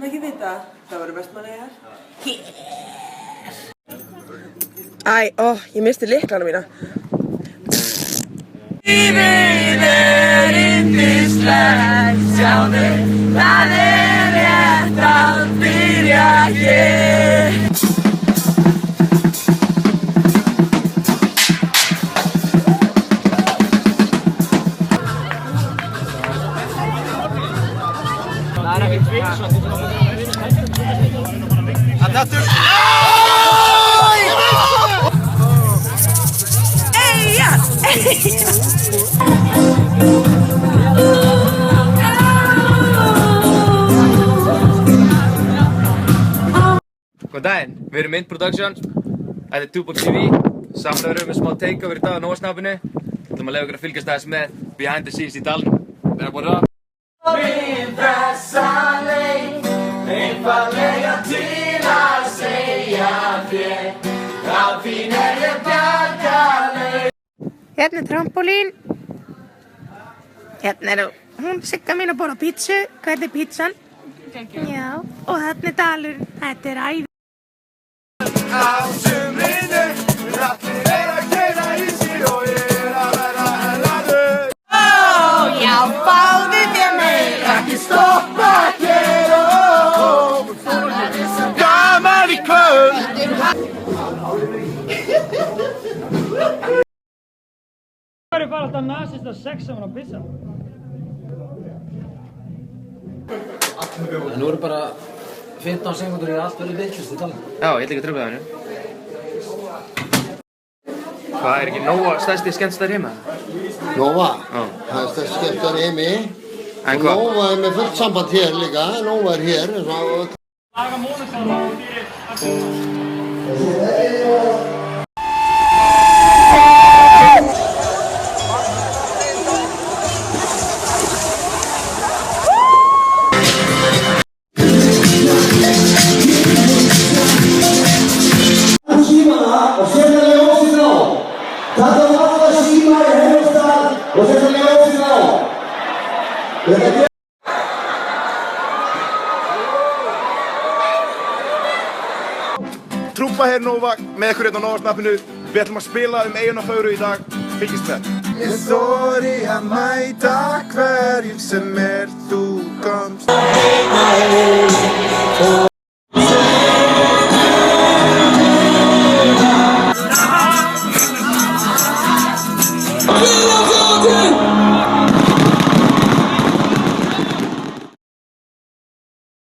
Ekki vita, það voru Vestmannaeyjar. Ég misti lyklana mína. Lífið yndislegt, sjáðu, það rétt að byrja hér. Það ekkert vits. Það dettur. Góðan daginn, við erum Mint Productions. Þetta er Tupac TV. Samlega með smá takeover í dag á Nóasnápinu. Við ætlum að leyfa ykkur að fylgjast aðeins með behind the scenes í dalnum. Það er bara við þessa leið, einfaldlega til að segja þér að þín ég bjargarleið. Hérna er trampolín. Hérna er hún Sigga mín að borða pítsu. Hvernig er pítsan? Já, og þarna er dalur. Þetta er æði. Á sumrinu, allir að keyra í sig og ég að vera hellaður. Já, fáðu þér mig. Ekki stoppa að gera. Gaman í kvöld. Það eru bara alltaf nasista sex saman á pizza. Nú eru bara 15 sekundur í allt verið vitlaust í dalnum. Já, ég ætla ekki að trufla það henni. Hvað, er ekki Nóa stærsti skemmtistaður heima? Nóa? Já. Það er stærsti skemmtistaður heimi. En Og hvað? Nóa er með fullt samband hér líka. Nóa er hér. Laga mónusála fyrir akkurna. Og setja ljósinn á. Taka alla síma í Herjólfsdal og setja ljósinn á. Trúpa hér Nóva með ykkur hérna á Nóasnápinu. Við ætlum að spila Eyjuna fögru í dag. Fylgist með. Ég þori að mæta hverjum sem þú komst.